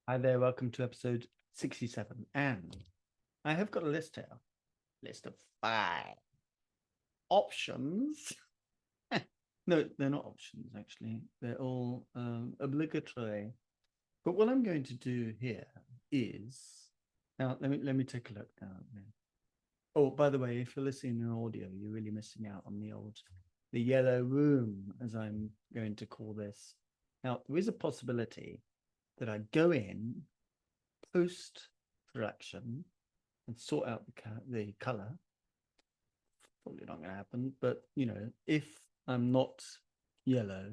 Hi there, welcome to episode 67. And I have got a list here, list of 5 options. No, they're not options, actually. They're all obligatory. But what I'm going to do here is now let me take a look now. Oh, by the way, if you're listening in audio, you're really missing out on the yellow room, as I'm going to call this. Now, there is a possibility that I go in post production and sort out the color. Probably not going to happen, but if I'm not yellow,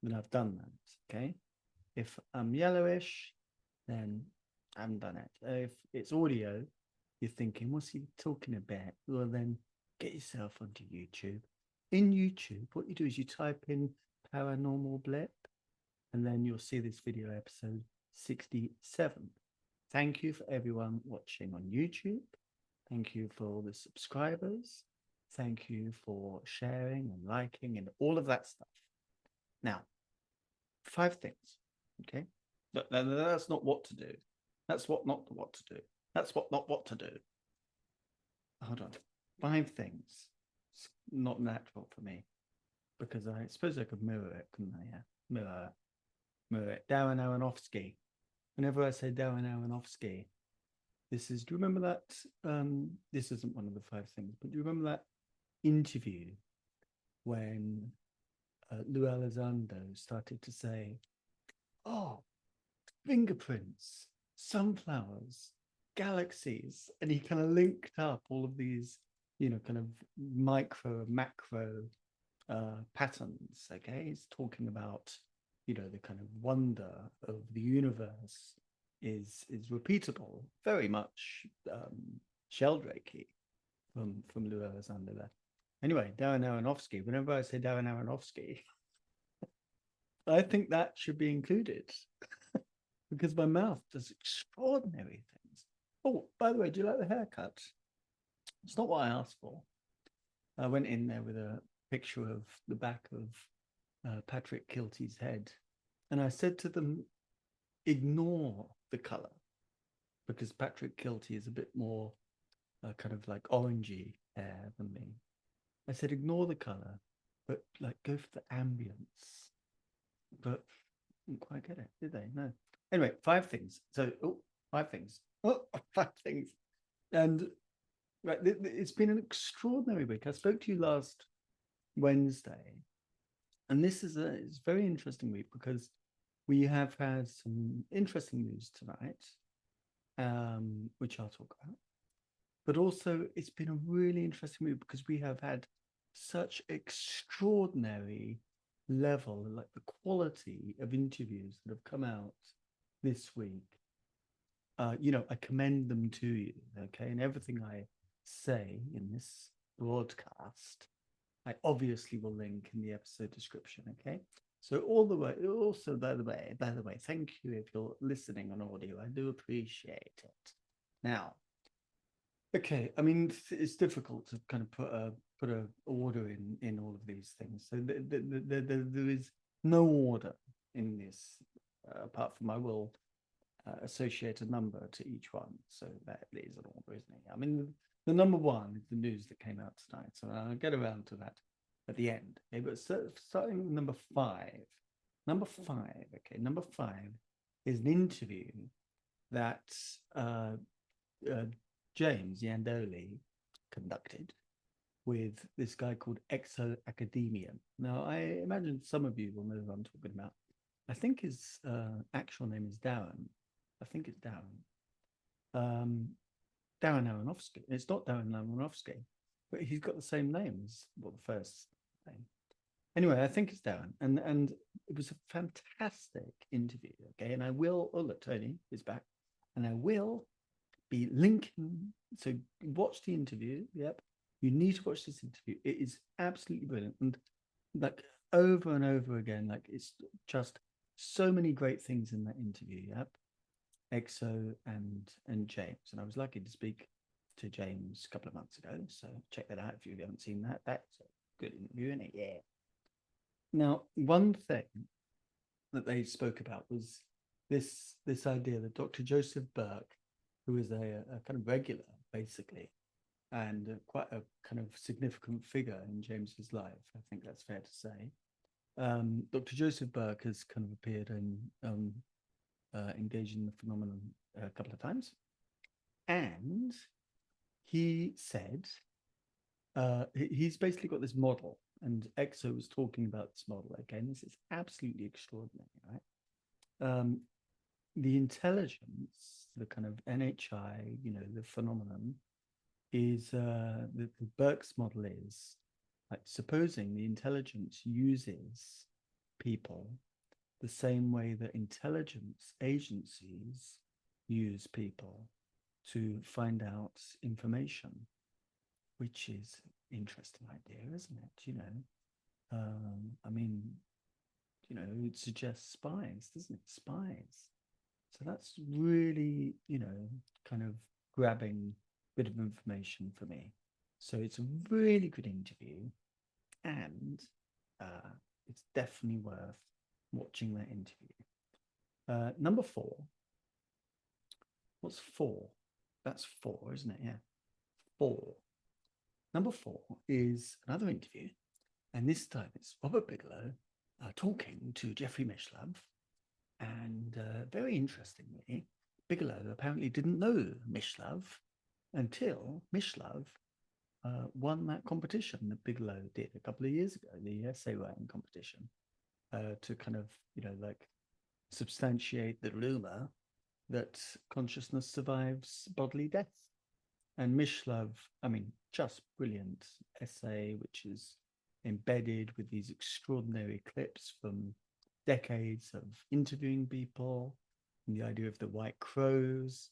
then I've done that. Okay. If I'm yellowish, then I haven't done it. If it's audio, you're thinking, what's he talking about? Well, then get yourself onto YouTube. In YouTube, what you do is you type in paranormal blip, and then you'll see this video episode 67. Thank you for everyone watching on YouTube. Thank you for all the subscribers. Thank you for sharing and liking and all of that stuff. Now, 5 things. Okay. That's not what to do. That's not what to do. That's not what to do. Hold on. 5 things. It's not natural for me because I suppose I could mirror it, couldn't I? Yeah. Mirror it. Darren Aronofsky. Whenever I say Darren Aronofsky, do you remember that? This isn't one of the 5 things, but do you remember that interview when Lou Elizondo started to say, oh, fingerprints, sunflowers, galaxies, and he kind of linked up all of these, kind of micro, macro patterns. Okay, he's talking about, the kind of wonder of the universe is repeatable, very much Sheldrake-y from Lou Elizondo there. Anyway, Darren Aronofsky. Whenever I say Darren Aronofsky, I think that should be included because my mouth does extraordinary things. Oh, by the way, do you like the haircut? It's not what I asked for. I went in there with a picture of the back of Patrick Kilty's head, and I said to them, ignore the color because Patrick Kilty is a bit more kind of like orangey hair than me. I said, ignore the color, but like go for the ambience. But didn't quite get it, did they? No. Anyway, 5 things. So, 5 things. Oh, 5 things. And right, it's been an extraordinary week. I spoke to you last Wednesday, and this is it's a very interesting week because we have had some interesting news tonight, which I'll talk about. But also, it's been a really interesting week because we have had such extraordinary level, like the quality of interviews that have come out this week. I commend them to you, okay? And everything I say in this broadcast, I obviously will link in the episode description, okay? So all the way, also, by the way, thank you if you're listening on audio. I do appreciate it. Now, okay, I mean, it's difficult to kind of put a order in all of these things. So there is no order in this, apart from I will associate a number to each one. So that is an order, isn't it? I mean, the number one is the news that came out tonight. So I'll get around to that at the end. Okay, but starting with number 5. Number 5, okay, number 5 is an interview that James Iandoli conducted with this guy called ExoAcadamian. Now, I imagine some of you will know who I'm talking about. I think his actual name is Darren. I think it's Darren. Darren Aronofsky. It's not Darren Aronofsky, but he's got the same name as the first name. Anyway, I think it's Darren, and it was a fantastic interview. Okay, and I will. Oh, look, Tony is back, and I will be linking. So watch the interview. Yep, you need to watch this interview. It is absolutely brilliant, and like over and over again, like it's just so many great things in that interview. Yep, Exo and James, and I was lucky to speak to James a couple of months ago. So check that out if you haven't seen that. That's a good interview, isn't it? Yeah. Now, one thing that they spoke about was this idea that Dr. Joseph Burke, who is a kind of regular, basically, and quite a kind of significant figure in James's life, I think that's fair to say. Dr. Joseph Burke has kind of appeared and engaged in the phenomenon a couple of times, and he said he's basically got this model, and Exo was talking about this model. Again, this is absolutely extraordinary, right? The intelligence, the kind of NHI, the phenomenon is the Burke's model is like supposing the intelligence uses people the same way that intelligence agencies use people to find out information, which is an interesting idea, isn't it? I mean, it suggests spies, doesn't it? Spies. So that's really, kind of grabbing bit of information for me. So it's a really good interview, and it's definitely worth watching that interview. Number 4. What's 4? That's 4, isn't it? Yeah. 4. Number 4 is another interview, and this time it's Robert Bigelow talking to Jeffrey Mishlove. And very interestingly, Bigelow apparently didn't know Mishlove until Mishlove won that competition that Bigelow did a couple of years ago, the essay writing competition, to kind of, like substantiate the rumor that consciousness survives bodily death. And Mishlove, I mean, just brilliant essay, which is embedded with these extraordinary clips from decades of interviewing people and the idea of the white crows.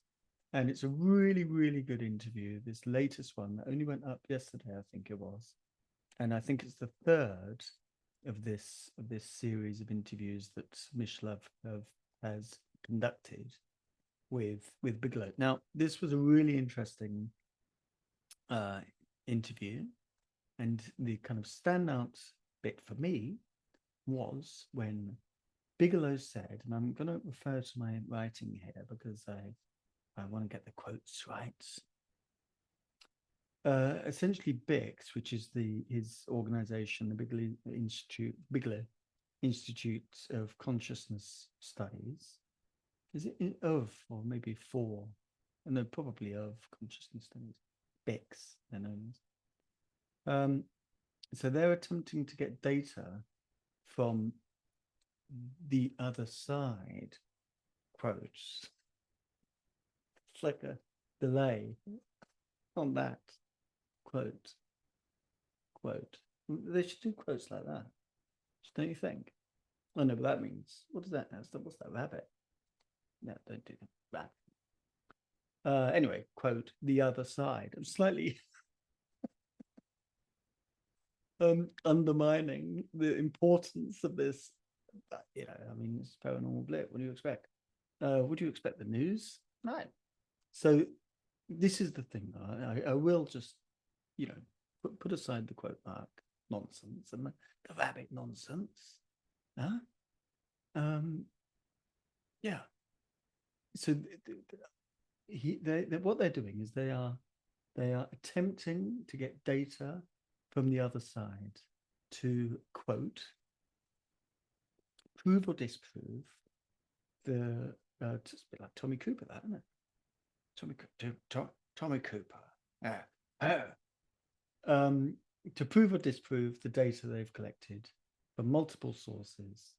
And it's a really, really good interview. This latest one that only went up yesterday, I think it was. And I think it's the third of this series of interviews that Mishlove has conducted with Bigelow. Now, this was a really interesting interview, and the kind of standout bit for me was when Bigelow said, and I'm going to refer to my writing here because I want to get the quotes right. Essentially, BIX, which is his organization, the Bigelow Institute of Consciousness Studies. Is it of, or maybe for? No, probably of consciousness studies. BIX, they're known as. So they're attempting to get data from the other side. Quotes. It's like a delay on that. Quote. They should do quotes like that, don't you think? Oh no, but that means, what does that? What's that, rabbit? No, don't do that. Rabbit. Anyway, quote, the other side. I'm slightly undermining the importance of this. I mean, it's paranormal blip. What do you expect? Would you expect the news? No. So this is the thing, though. I will just, put aside the quote mark nonsense and the rabbit nonsense. Huh? Yeah. So what they're doing is they are attempting to get data from the other side to, quote, prove or disprove the just a bit like Tommy Cooper, that, isn't it? Tommy Cooper. To prove or disprove the data they've collected from multiple sources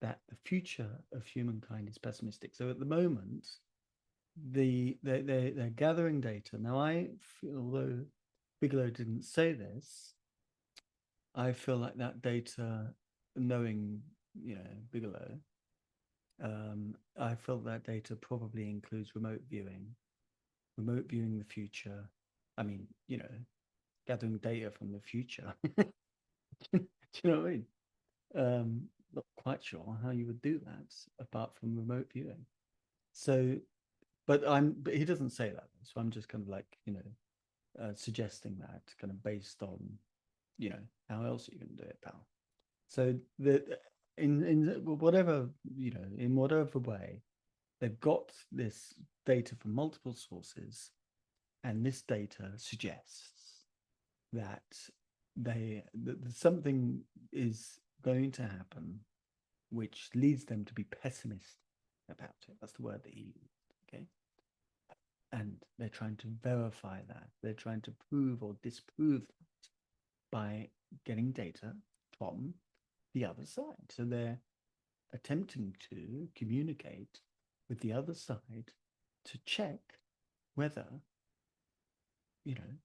that the future of humankind is pessimistic. So at the moment, they're gathering data. Now, I feel, although Bigelow didn't say this, I feel like that data, knowing, Bigelow, I feel that data probably includes remote viewing the future. I mean, gathering data from the future. Do you know what I mean? Not quite sure how you would do that apart from remote viewing. So, but he doesn't say that. So I'm just kind of like, suggesting that kind of based on, how else are you going to do it, pal? So in whatever, in whatever way they've got this data from multiple sources, and this data suggests that something is going to happen which leads them to be pessimistic about it. That's the word that he used. Okay. And they're trying to verify that. They're trying to prove or disprove that by getting data from the other side. So they're attempting to communicate with the other side to check whether, you know,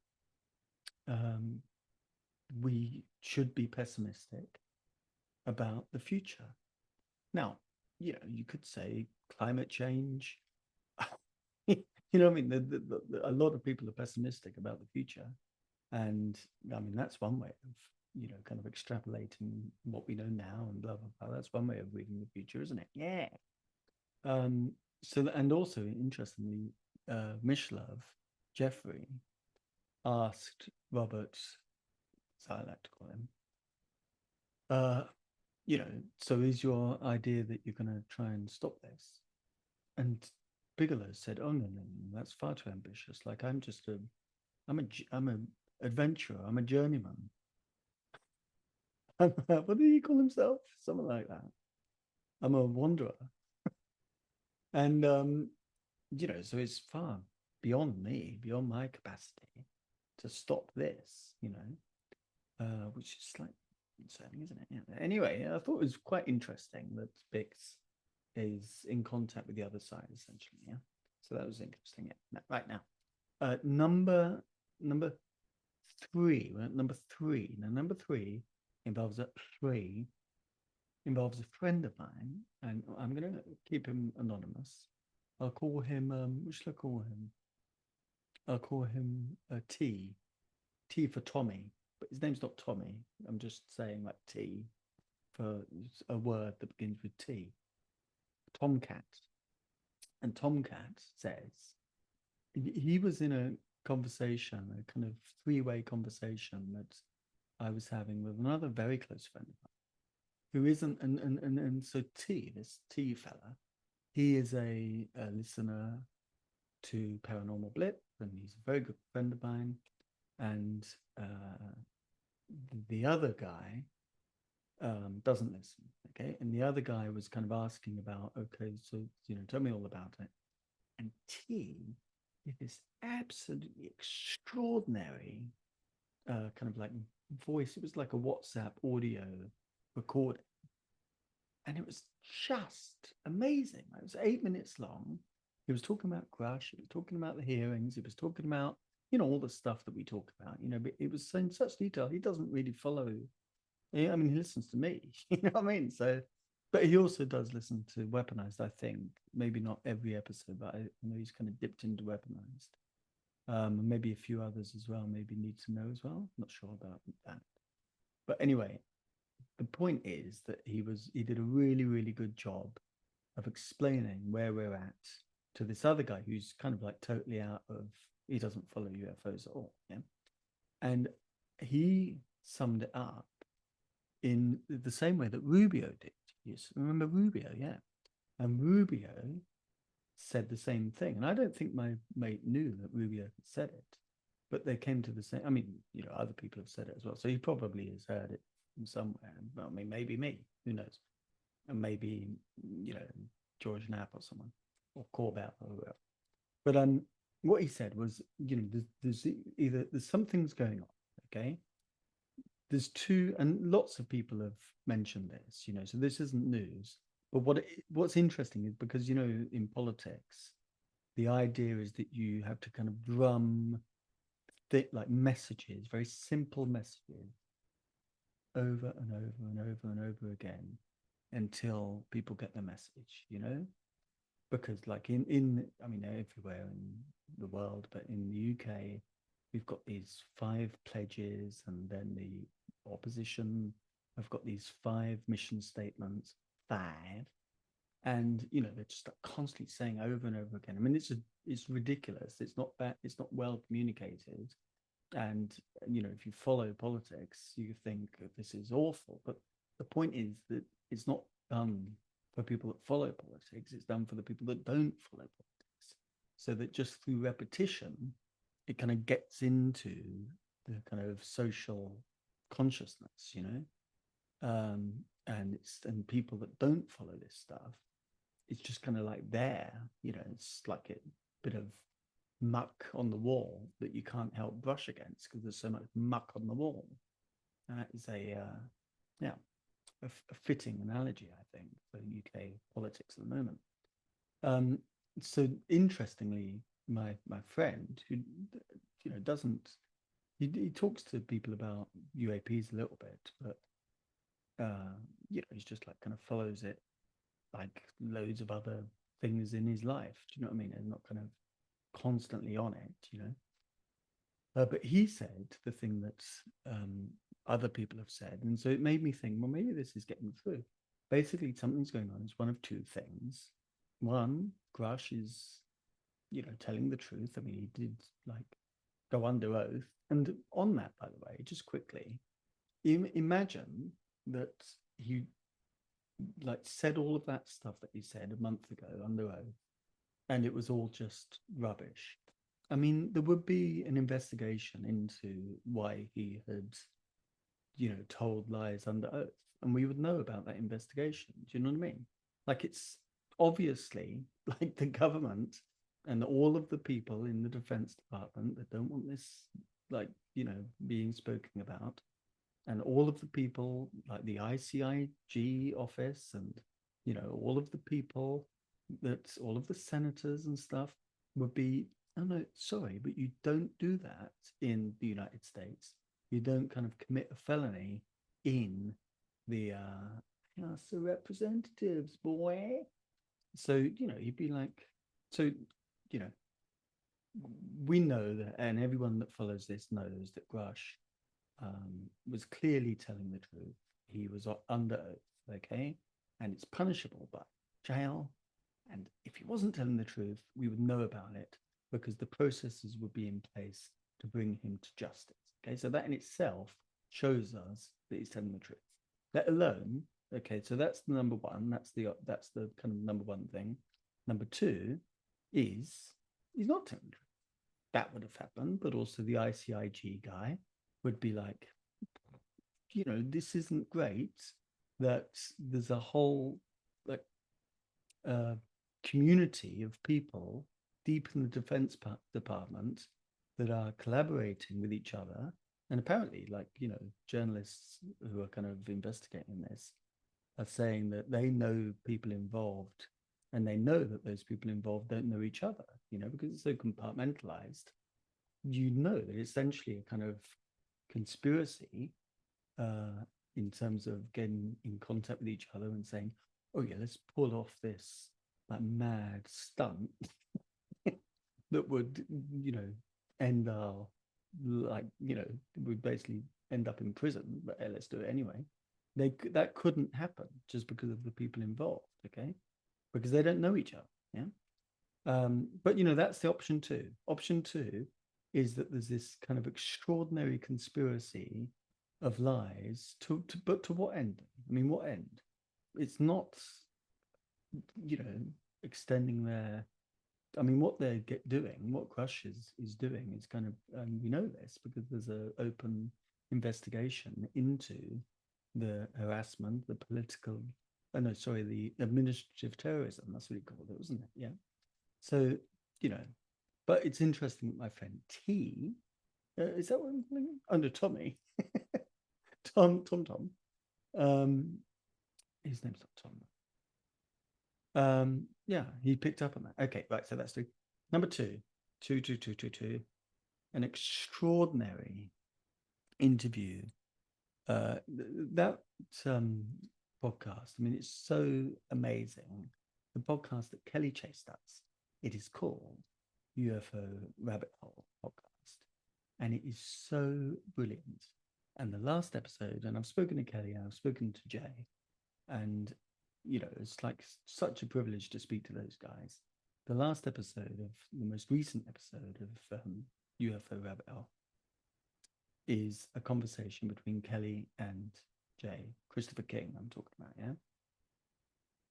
we should be pessimistic about the future. Now, you know, you could say climate change. You know what I mean? A lot of people are pessimistic about the future. And I mean, that's one way of, you know, kind of extrapolating what we know now and blah, blah, blah. That's one way of reading the future, isn't it? Yeah. And also, interestingly, Mishlove, Jeffrey, asked Robert, so I like to call him, you know, so is your idea that you're going to try and stop this? And Bigelow said, "Oh no, that's far too ambitious. Like I'm a adventurer. I'm a journeyman. What did he call himself? Something like that. I'm a wanderer." And you know, so it's far beyond me, beyond my capacity to stop this. You know, which is like concerning, isn't it? Yeah. Anyway, I thought it was quite interesting that Bix is in contact with the other side, essentially. Yeah. So that was interesting. Yeah. Right now, number three. Number three. Now, number three involves a friend of mine, and I'm gonna keep him anonymous. I'll call him. What should I call him? I'll call him T. T for Tommy, but his name's not Tommy. I'm just saying like T for a word that begins with T. Tomcat. And Tomcat says he was in a conversation, a kind of three-way conversation that I was having with another very close friend of mine, who isn't, and so T, this T fella, he is a listener to Paranormal Blip, and he's a very good friend of mine. And the other guy doesn't listen. Okay. And the other guy was kind of asking about, okay, so, you know, tell me all about it. And T did this absolutely extraordinary kind of like voice. It was like a WhatsApp audio recording. And it was just amazing. It was 8 minutes long. He was talking about Crush. He was talking about the hearings. He was talking about, you know, all the stuff that we talk about, you know, but it was in such detail. He doesn't really follow. Yeah, I mean, he listens to me, you know what I mean? So, but he also does listen to Weaponized, I think. Maybe not every episode, but I know he's kind of dipped into Weaponized. And maybe a few others as well, maybe Need to Know as well. Not sure about that. But anyway, the point is that he did a really, really good job of explaining where we're at to this other guy who's kind of like totally out of, he doesn't follow UFOs at all. Yeah. And he summed it up in the same way that Rubio did. Yes, remember Rubio? Yeah. And Rubio said the same thing. And I don't think my mate knew that Rubio had said it, but they came to the same. I mean, you know, other people have said it as well. So he probably has heard it from somewhere. I mean, maybe me, who knows? And maybe, you know, George Knapp or someone, or Corbett or whoever. But what he said was, you know, there's something's going on, okay? There's two, and lots of people have mentioned this, you know, so this isn't news. But what's interesting is because, you know, in politics, the idea is that you have to kind of drum like messages, very simple messages, over and over and over and over again until people get the message, you know? Because like I mean, everywhere in the world, but in the UK, we've got these 5 pledges, and then the opposition have got these 5 mission statements, 5, and you know they're just like constantly saying over and over again. I mean, it's ridiculous. It's not bad. It's not well communicated, and you know if you follow politics, you think this is awful. But the point is that it's not done for people that follow politics. It's done for the people that don't follow politics. So that just through repetition, it kind of gets into the kind of social consciousness, and people that don't follow this stuff, it's just kind of like there, it's like a bit of muck on the wall that you can't help brush against because there's so much muck on the wall. And that is a fitting analogy, I think, for UK politics at the moment. So interestingly, my friend who doesn't he talks to people about UAPs a little bit, but he's just like kind of follows it like loads of other things in his life. Do you know what I mean? And not kind of constantly on it. But he said the thing that other people have said, and so it made me think, well, maybe this is getting through. Basically, something's going on. It's one of two things. One, Grush is, telling the truth. I mean, he did like go under oath. And on that, by the way, just quickly, imagine that he like said all of that stuff that he said a month ago under oath, and it was all just rubbish. I mean, there would be an investigation into why he had, told lies under oath, and we would know about that investigation. Do you know what I mean? Like, it's obviously like the government and all of the people in the Defense Department that don't want this, like, being spoken about, and all of the people like the ICIG office, and all of the people all of the senators and stuff would be, oh no, sorry, but you don't do that in the United States. You don't kind of commit a felony in the House of Representatives, boy. So he'd be like, so we know that, and everyone that follows this knows that Grush was clearly telling the truth. He was under oath, okay, and it's punishable by jail. And if he wasn't telling the truth, we would know about it because the processes would be in place to bring him to justice. Okay, so that in itself shows us that he's telling the truth. Let alone, okay, so that's the number one. That's the kind of number one thing. Number two is he's not telling the truth. That would have happened, but also the ICIG guy would be like, this isn't great. That there's a whole like community of people deep in the Defense Department that are collaborating with each other, and apparently, like journalists who are kind of investigating this are saying that they know people involved, and they know that those people involved don't know each other, because it's so compartmentalized. That it's essentially a kind of conspiracy in terms of getting in contact with each other and saying, oh yeah, let's pull off this like mad stunt that would, end our, like, would basically end up in prison, but hey, let's do it anyway. That couldn't happen just because of the people involved, okay? Because they don't know each other, yeah? But, that's the option two. Option two is that there's this kind of extraordinary conspiracy of lies but to what end? I mean, what end? It's not, extending their, I mean, what they're doing, what Crush is doing is kind of, and we know this because there's an open investigation into the harassment, the political, the administrative terrorism. That's what he called it, wasn't it? Yeah. So, but it's interesting that my friend T, is that what I'm calling? Under Tommy, Tom. His name's not Tom. Yeah, he picked up on that. Okay, right. So that's two. Number two, an extraordinary interview. That podcast. I mean, it's so amazing. The podcast that Kelly Chase does. It is called UFO Rabbit Hole Podcast, and it is so brilliant. And the last episode, and I've spoken to Kelly, and I've spoken to Jay, and it's like such a privilege to speak to those guys. The last episode of the most recent episode of UFO Rabbit Hole is a conversation between Kelly and Jay, Christopher King, I'm talking about, yeah?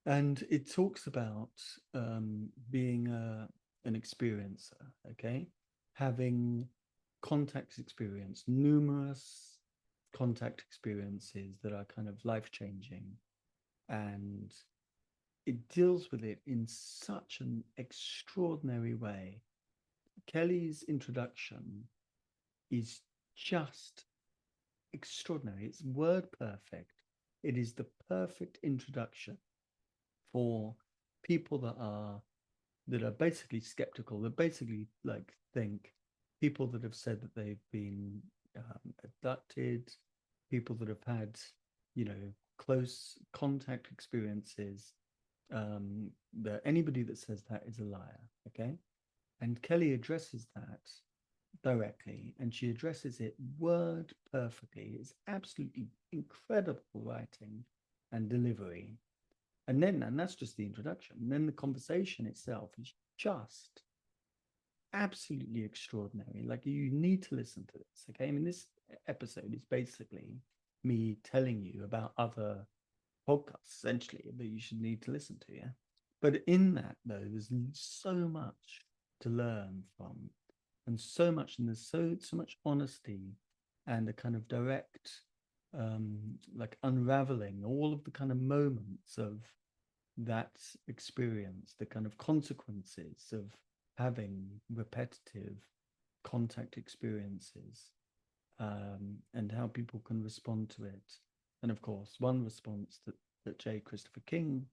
And it talks about being an experiencer, okay? Having contact experience, numerous contact experiences that are kind of life-changing. And it deals with it in such an extraordinary way. Kelly's introduction is just extraordinary. It's word perfect. It is the perfect introduction for people that are basically skeptical, that basically like think, people that have said that they've been abducted, people that have had, close contact experiences. That anybody that says that is a liar. Okay, and Kelly addresses that directly, and she addresses it word perfectly. It's absolutely incredible writing and delivery. And that's just the introduction. And then the conversation itself is just absolutely extraordinary. Like, you need to listen to this. Okay. I mean, this episode is basically me telling you about other podcasts essentially that you should need to listen to. Yeah. But in that though, there's so much to learn from, and so much, and there's so much honesty and a kind of direct like unraveling all of the kind of moments of that experience, the kind of consequences of having repetitive contact experiences, and how people can respond to it. And of course, one response that J. Christopher King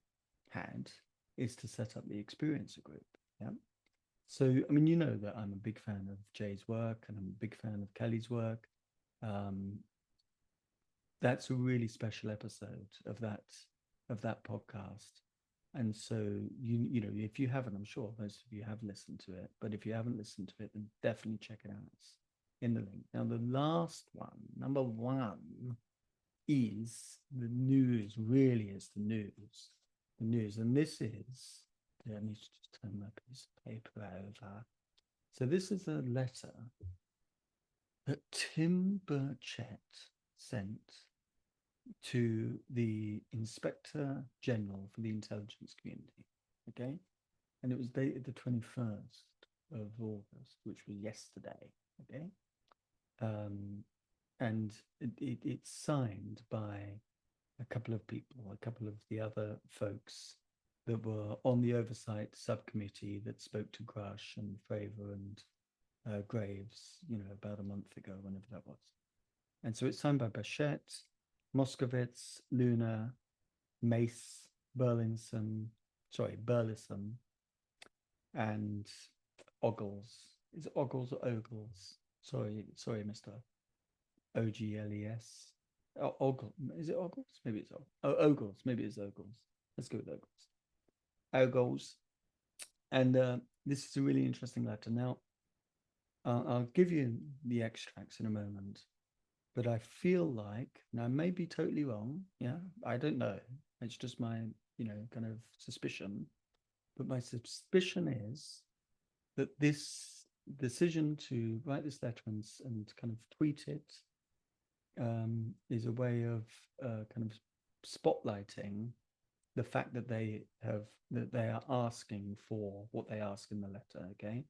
had is to set up the experiencer group. Yeah. So, I mean, you know that I'm a big fan of Jay's work, and I'm a big fan of Kelly's work. Um, that's a really special episode of that podcast. And so you know, if you haven't, I'm sure most of you have listened to it, but if you haven't listened to it, then definitely check it out. It's in the link. Now, the last one, number one, is the news. Really, is the news. The news, and this is. I need to just turn my piece of paper over. So this is a letter that Tim Burchett sent to the Inspector General for the Intelligence Community. Okay. And it was dated the 21st of August, which was yesterday. Okay. And it's signed by a couple of people, a couple of the other folks that were on the oversight subcommittee that spoke to Grush and Fravor and Graves, about a month ago, whenever that was. And so it's signed by Burchett, Moskowitz, Luna, Mace, Burleson, and Ogles. Is it Ogles or Ogles? Sorry, Mr. Ogles. Oh, Ogle. Is it Ogles? Maybe it's Ogles. Oh, Ogles. Maybe it's Ogles. Let's go with Ogles. Ogles. And this is a really interesting letter. Now, I'll give you the extracts in a moment, but I feel like, now I may be totally wrong. Yeah, I don't know. It's just my, kind of suspicion. But my suspicion is that this decision to write this letter and kind of tweet it is a way of kind of spotlighting the fact that they are asking for what they ask in the letter. Okay,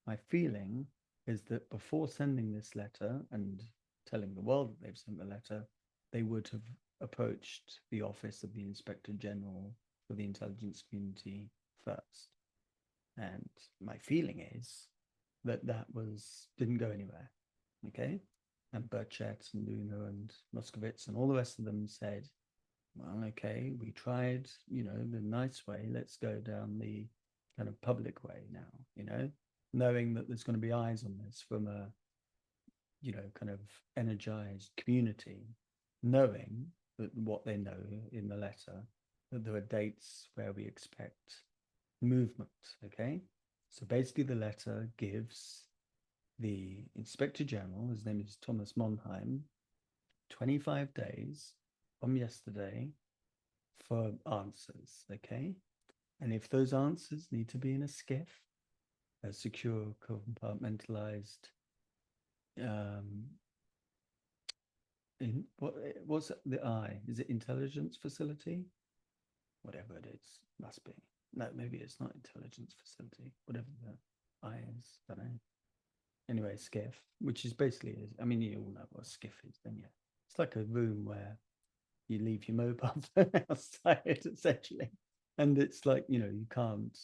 my feeling is that before sending this letter and telling the world that they've sent the letter, they would have approached the office of the Inspector General for the Intelligence Community first. And my feeling is that didn't go anywhere. Okay. And Burchett and Luna and Moskowitz and all the rest of them said, well, okay, we tried, the nice way. Let's go down the kind of public way now, knowing that there's going to be eyes on this from a, kind of energized community, knowing that what they know in the letter, that there are dates where we expect movement. Okay. So basically the letter gives the Inspector General, his name is Thomas Monheim, 25 days from yesterday for answers, okay? And if those answers need to be in a skiff, a secure, compartmentalized, what's the I? Is it intelligence facility? whatever it is, must be. No, maybe it's not intelligence facility, whatever the I is, I don't know. Anyway, skiff, which is basically, I mean, you all know what a skiff is, then yeah. It's like a room where you leave your mobile phone outside, essentially. And it's like, you can't,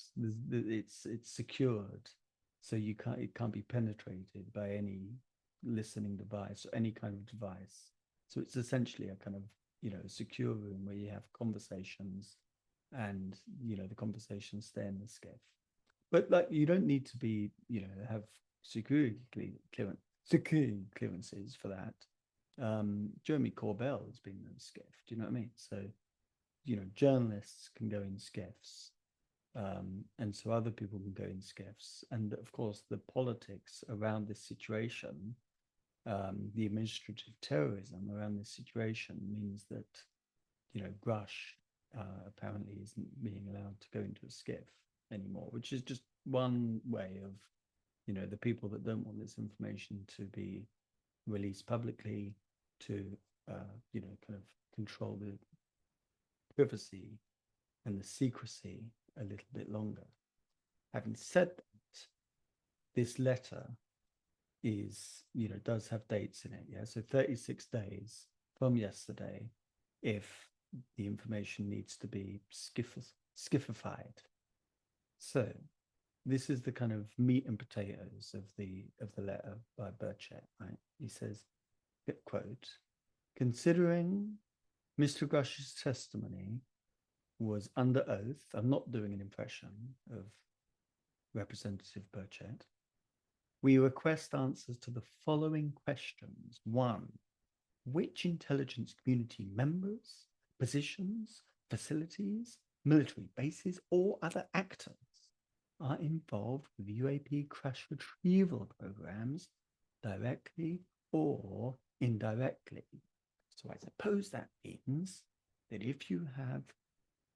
it's secured. So it can't be penetrated by any listening device or any kind of device. So it's essentially a kind of, secure room where you have conversations and, the conversations stay in the skiff. But like, you don't need to be, have security clearances for that. Jeremy Corbell has been in a skiff. Do you know what I mean? So, journalists can go in skiffs, and so other people can go in skiffs. And of course, the politics around this situation, the administrative terrorism around this situation means that, Grush apparently isn't being allowed to go into a skiff anymore, which is just one way of, the people that don't want this information to be released publicly to, kind of control the privacy and the secrecy a little bit longer. Having said that, this letter does have dates in it. Yeah. So 36 days from yesterday, if the information needs to be skiffified. So this is the kind of meat and potatoes of the letter by Burchett, right? He says, quote, considering Mr. Grush's testimony was under oath, I'm not doing an impression of Representative Burchett, we request answers to the following questions. 1, which intelligence community members, positions, facilities, military bases, or other actors are involved with UAP crash retrieval programs directly or indirectly? So I suppose that means that if you have,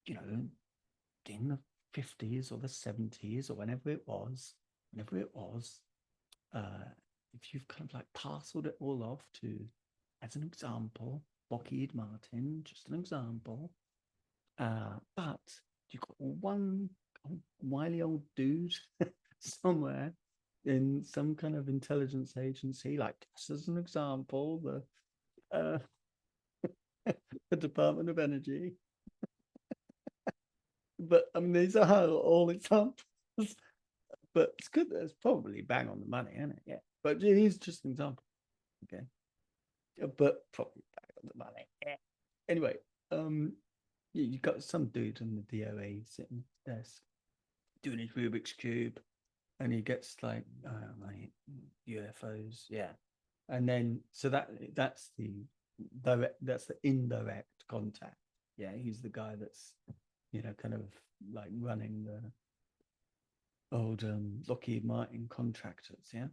in the 50s or the 70s or whenever it was, if you've kind of like parceled it all off to, as an example, Lockheed Martin, just an example, but you've got one wily old dude somewhere in some kind of intelligence agency, like just as an example, the the Department of Energy. But I mean, these are all examples. But it's good. It's probably bang on the money, isn't it? Yeah. But it is just an example. Okay. But probably bang on the money. Yeah. Anyway, you've got some dude in the DOA sitting at the desk doing his Rubik's Cube, and he gets like UFOs, yeah. And then so that's the indirect contact. Yeah, he's the guy that's kind of like running the old Lockheed Martin contractors, yeah.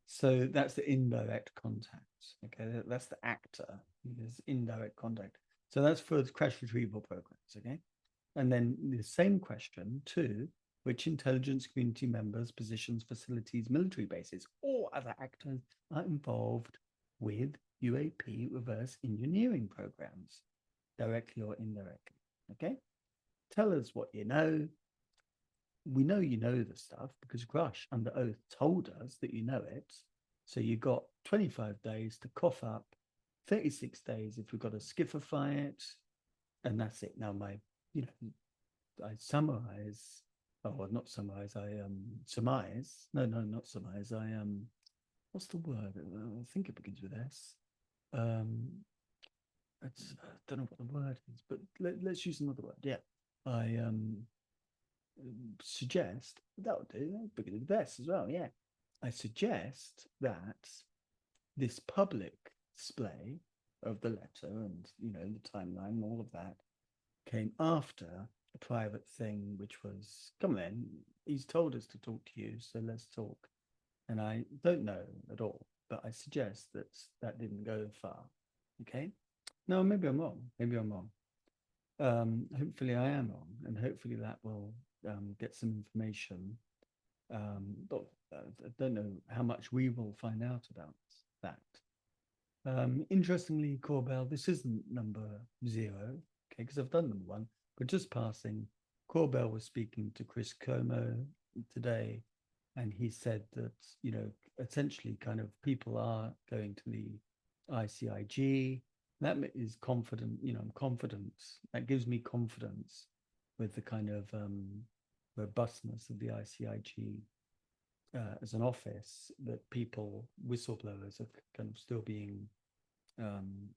So that's the indirect contact. Okay, that's the actor. There's indirect contact. So that's for crash retrieval programs. Okay, and then the same question too: which intelligence community members, positions, facilities, military bases, or other actors are involved with UAP reverse engineering programs, directly or indirectly? Okay, tell us what you know. We know you know the stuff because Grush, under oath, told us that you know it. So you got 25 days to cough up, 36 days if we've got to skiffify it, and that's it. Now, I summarize, not summarize, I surmise. No, not surmise. What's the word? I think it begins with S. I don't know what the word is, but let's use another word. Yeah, I suggest that would do. Begin with S as well. Yeah, I suggest that this public display of the letter and the timeline and all of that came after a private thing, which was, come on, he's told us to talk to you, so let's talk. And I don't know at all, but I suggest that didn't go far. Okay. No, maybe I'm wrong. Hopefully I am wrong, and hopefully that will get some information. But I don't know how much we will find out about that. Interestingly, Corbell, this isn't number 0, okay, because I've done number 1, But just passing, Corbell was speaking to Chris Como today, and he said that, essentially kind of people are going to the ICIG. That is confident, I'm confident. That gives me confidence with the kind of robustness of the ICIG as an office, that people, whistleblowers, are kind of still being, kind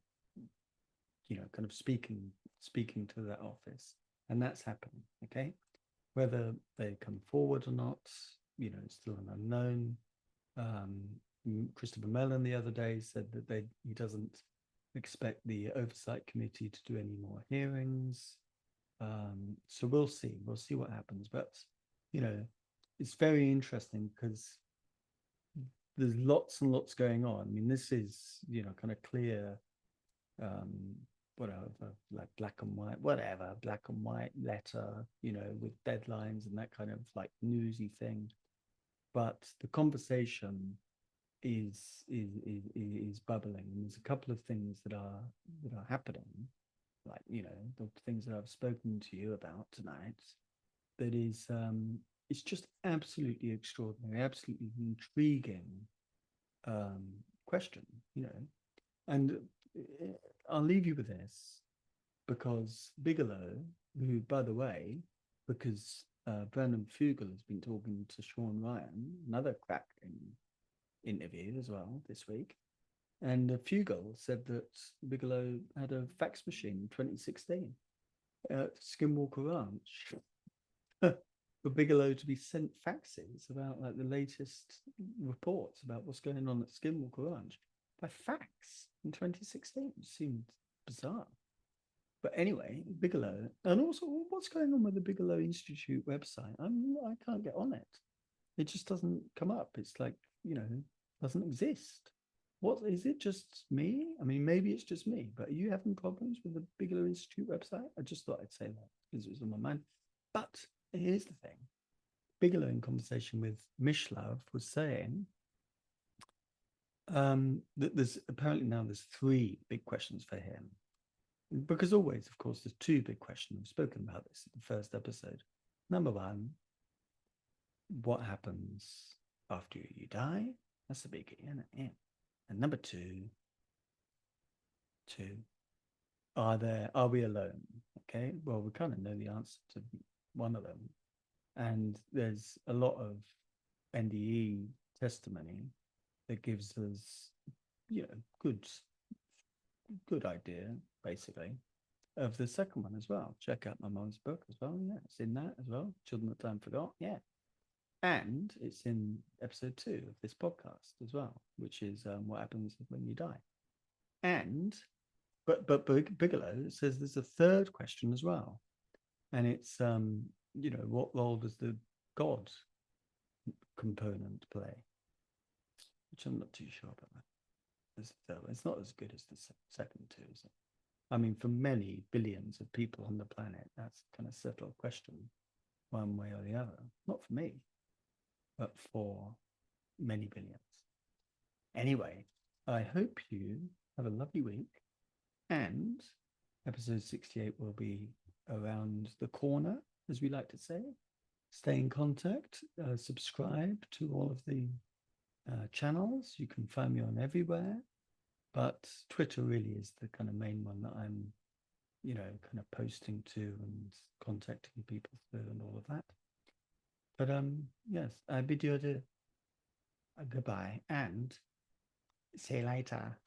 of speaking to that office, and that's happening. Okay, whether they come forward or not, it's still an unknown. Christopher Mellon the other day said that he doesn't expect the oversight committee to do any more hearings. So we'll see what happens. But it's very interesting because there's lots and lots going on. I mean, this is kind of clear, whatever, like black and white letter, with deadlines and that kind of like newsy thing. But the conversation is bubbling, and there's a couple of things that are happening, like the things that I've spoken to you about tonight. That is, it's just absolutely extraordinary, absolutely intriguing question, and I'll leave you with this, because Bigelow, who, by the way, because Brendan Fugel has been talking to Sean Ryan, another cracking interview as well this week, and Fugel said that Bigelow had a fax machine in 2016 at Skinwalker Ranch for Bigelow to be sent faxes about like the latest reports about what's going on at Skinwalker Ranch by fax in 2016. It seemed bizarre. But anyway, Bigelow, and also what's going on with the Bigelow Institute website? I can't get on it. It just doesn't come up. It's like, doesn't exist. What is it? Just me? I mean, maybe it's just me, but are you having problems with the Bigelow Institute website? I just thought I'd say that because it was on my mind. But here's the thing. Bigelow, in conversation with Mishlove, was saying that there's 3 big questions for him. Because always, of course, there's 2 big questions. I've spoken about this in the first episode. Number 1, what happens after you die? That's the biggie, isn't it? Yeah. And number 2, are we alone? Okay, well, we kind of know the answer to one of them. And there's a lot of NDE testimony that gives us, good idea, basically, of the second one as well. Check out my mom's book as well. Yeah, it's in that as well. Children That Time Forgot. Yeah. And it's in episode 2 of this podcast as well, which is what happens when you die. And but Bigelow says there's a third question as well, and it's what role does the God component play? Which I'm not too sure about that. It's not as good as the second 2, is it? I mean, for many billions of people on the planet, that's kind of settled question, one way or the other. Not for me, but for many billions. Anyway, I hope you have a lovely week, and episode 68 will be around the corner, as we like to say. Stay in contact, subscribe to all of the channels. You can find me on everywhere, but Twitter really is the kind of main one that I'm, kind of posting to and contacting people through and all of that. But yes, I bid you adieu. Goodbye and see you later.